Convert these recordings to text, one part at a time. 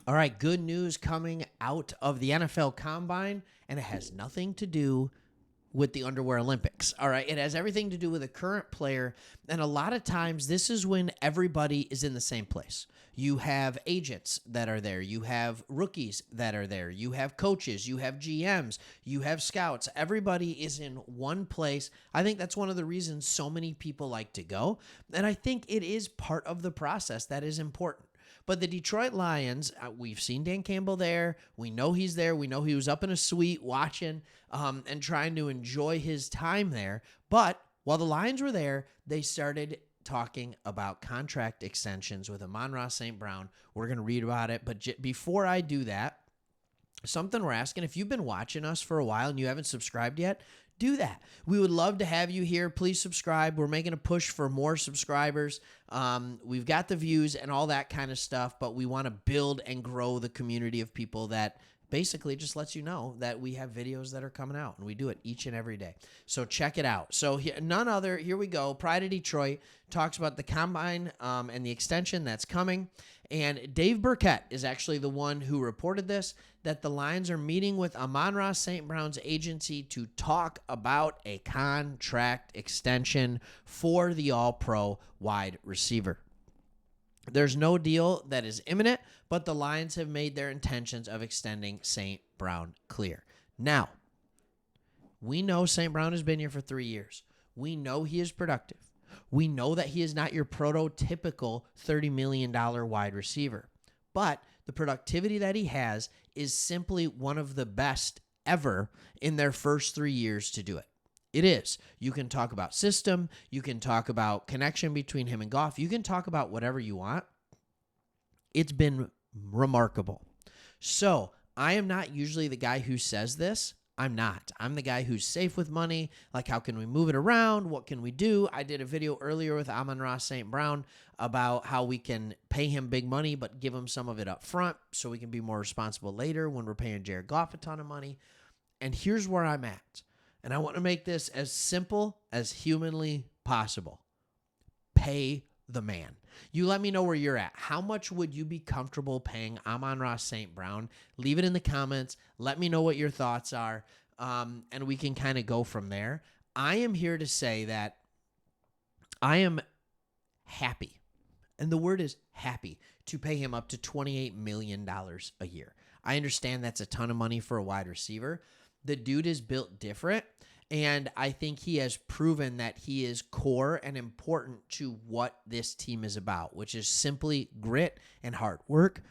All right, good news coming out of the NFL Combine, and it has nothing to do with the Underwear Olympics. All right, it has everything to do with a current player, and a lot of times this is when everybody is in the same place. You have agents that are there, you have rookies that are there, you have coaches, you have GMs, you have scouts. Everybody is in one place. I think that's one of the reasons so many people like to go, and I think it is part of the process that is important. But the Detroit Lions, we've seen Dan Campbell there. We know he's there. We know he was up in a suite watching and trying to enjoy his time there. But while the Lions were there, they started talking about contract extensions with Amon St. Brown. We're going to read about it. But before I do that, something we're asking, if you've been watching us for a while and you haven't subscribed yet, do that. We would love to have you here. Please subscribe. We're making a push for more subscribers. We've got the views and all that kind of stuff, but we want to build and grow the community of people that basically just lets you know that we have videos that are coming out, and we do it each and every day. So check it out. So none other, here we go. Pride of Detroit talks about the Combine and the extension that's coming. And Dave Burkett is actually the one who reported this, that the Lions are meeting with Amon St. Brown's agency to talk about a contract extension for the All-Pro wide receiver. There's no deal that is imminent, but the Lions have made their intentions of extending St. Brown clear. Now, we know St. Brown has been here for 3 years. We know he is productive. We know that he is not your prototypical $30 million wide receiver. But the productivity that he has is simply one of the best ever in their first 3 years to do it. It is. You can talk about system. You can talk about connection between him and Goff. You can talk about whatever you want. It's been remarkable. So I am not usually the guy who says this. I'm not. I'm the guy who's safe with money. Like, how can we move it around? What can we do? I did a video earlier with Amon St. Brown about how we can pay him big money, but give him some of it up front so we can be more responsible later when we're paying Jared Goff a ton of money. And here's where I'm at. And I want to make this as simple as humanly possible. Pay the man. You let me know where you're at. How much would you be comfortable paying Amon St. Brown? Leave it in the comments. Let me know what your thoughts are, and we can kind of go from there. I am here to say that I am happy, and the word is happy, to pay him up to $28 million a year. I understand that's a ton of money for a wide receiver. The dude is built different, and I think he has proven that he is core and important to what this team is about, which is simply grit and hard work.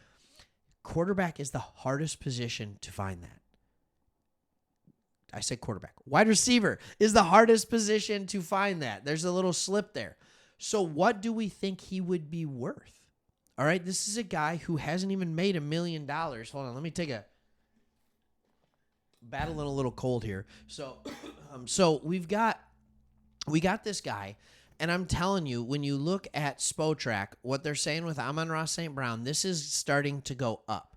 Quarterback is the hardest position to find that. I said quarterback. Wide receiver is the hardest position to find that. There's a little slip there. So what do we think he would be worth? All right, this is a guy who hasn't even made $1 million. Hold on, let me take a battling a little cold here. So we got this guy, and I'm telling you, when you look at Spotrac, what they're saying with Amon St. Brown, this is starting to go up,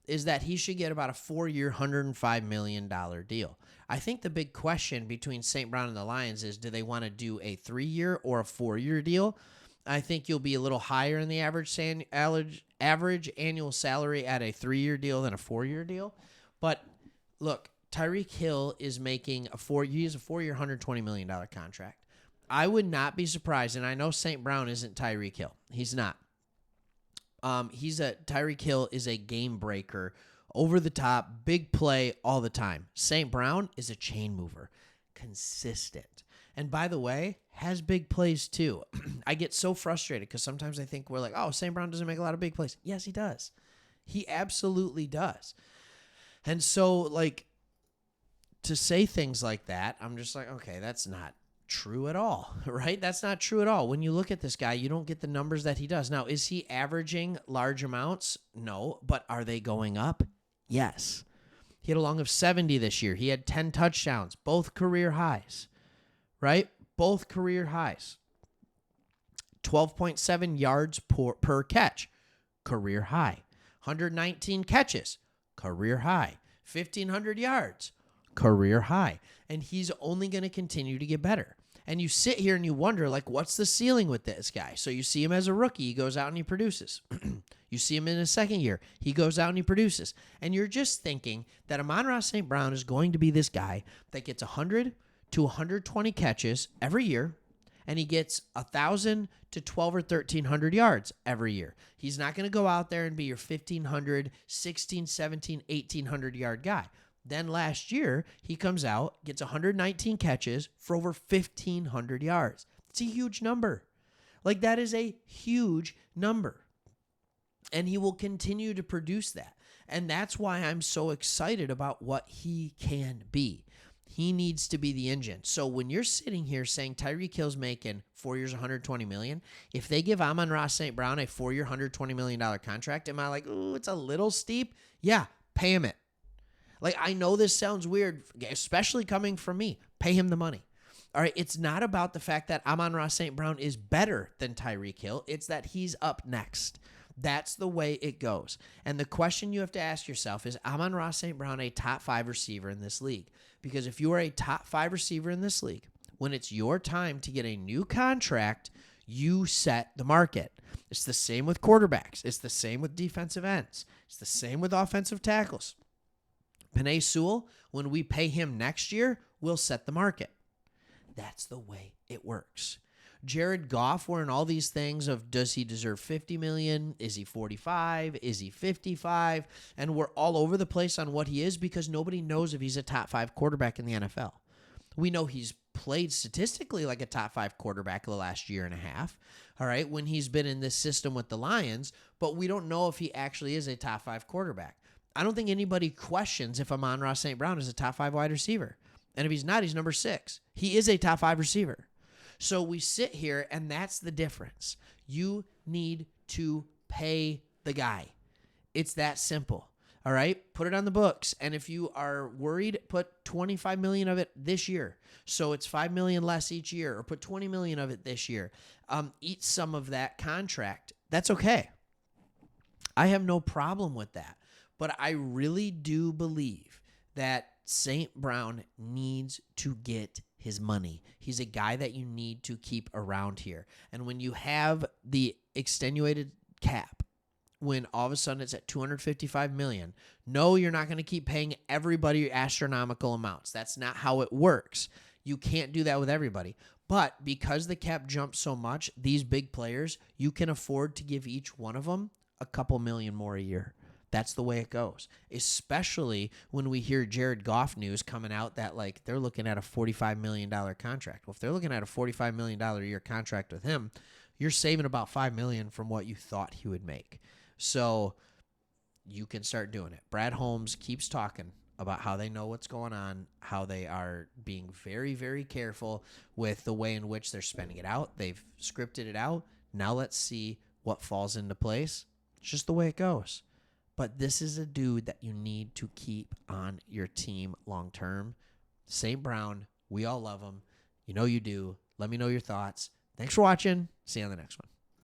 is that he should get about a 4-year, $105 million deal. I think the big question between St. Brown and the Lions is, do they want to do a 3-year or a 4-year deal? I think you'll be a little higher in the average annual salary at a 3-year deal than a 4-year deal. But look, Tyreek Hill is making he's a 4-year, $120 million contract. I would not be surprised, and I know St. Brown isn't Tyreek Hill. He's not. Tyreek Hill is a game breaker, over the top, big play all the time. St. Brown is a chain mover, consistent. And by the way, has big plays too. I get so frustrated because sometimes I think we're like, oh, St. Brown doesn't make a lot of big plays. Yes, he does. He absolutely does. And so, like, to say things like that, I'm just like, okay, that's not true at all, right? That's not true at all. When you look at this guy, you don't get the numbers that he does. Now, is he averaging large amounts? No. But are they going up? Yes. He had a long of 70 this year. He had 10 touchdowns, both career highs, right? Both career highs. 12.7 yards per catch, career high. 119 catches, career high. 1,500 yards, career high. And he's only going to continue to get better. And you sit here and you wonder, like, what's the ceiling with this guy? So you see him as a rookie, he goes out and he produces. You see him in his second year, he goes out and he produces. And you're just thinking that Amon-Ra St. Brown is going to be this guy that gets 100 to 120 catches every year, and he gets 1,000 to 12 or 1,300 yards every year. He's not going to go out there and be your 1,500, 16, 17, 1,800 yard guy. Then last year, he comes out, gets 119 catches for over 1,500 yards. It's a huge number. Like, that is a huge number. And he will continue to produce that. And that's why I'm so excited about what he can be. He needs to be the engine. So when you're sitting here saying Tyreek Hill's making 4 years, $120 million, if they give Amon-Ra St. Brown a 4-year, $120 million contract, am I like, ooh, it's a little steep? Yeah, pay him it. Like, I know this sounds weird, especially coming from me. Pay him the money. All right, it's not about the fact that Amon-Ra St. Brown is better than Tyreek Hill. It's that he's up next. That's the way it goes. And the question you have to ask yourself is, Amon-Ra St. Brown a top 5 receiver in this league? Because if you are a top 5 receiver in this league, when it's your time to get a new contract, you set the market. It's the same with quarterbacks. It's the same with defensive ends. It's the same with offensive tackles. Penei Sewell, when we pay him next year, we'll set the market. That's the way it works. Jared Goff, we're in all these things of, does he deserve $50 million? Is he 45? Is he 55? And we're all over the place on what he is because nobody knows if he's a top 5 quarterback in the NFL. We know he's played statistically like a top 5 quarterback the last year and a half, all right, when he's been in this system with the Lions, but we don't know if he actually is a top 5 quarterback. I don't think anybody questions if Amon-Ra St. Brown is a top 5 wide receiver. And if he's not, he's number 6. He is a top 5 receiver. So we sit here, and that's the difference. You need to pay the guy. It's that simple. All right? Put it on the books. And if you are worried, put $25 million of it this year. So it's $5 million less each year, or put $20 million of it this year. Eat some of that contract. That's okay. I have no problem with that. But I really do believe that St. Brown needs to get his money. He's a guy that you need to keep around here. And when you have the extenuated cap, when all of a sudden it's at $255 million, no, you're not going to keep paying everybody astronomical amounts. That's not how it works. You can't do that with everybody. But because the cap jumped so much, these big players, you can afford to give each one of them a couple million more a year. That's the way it goes, especially when we hear Jared Goff news coming out that, like, they're looking at a $45 million contract. Well, if they're looking at a $45 million a year contract with him, you're saving about $5 million from what you thought he would make. So you can start doing it. Brad Holmes keeps talking about how they know what's going on, how they are being very, very careful with the way in which they're spending it out. They've scripted it out. Now let's see what falls into place. It's just the way it goes. But this is a dude that you need to keep on your team long term. St. Brown, we all love him. You know you do. Let me know your thoughts. Thanks for watching. See you on the next one.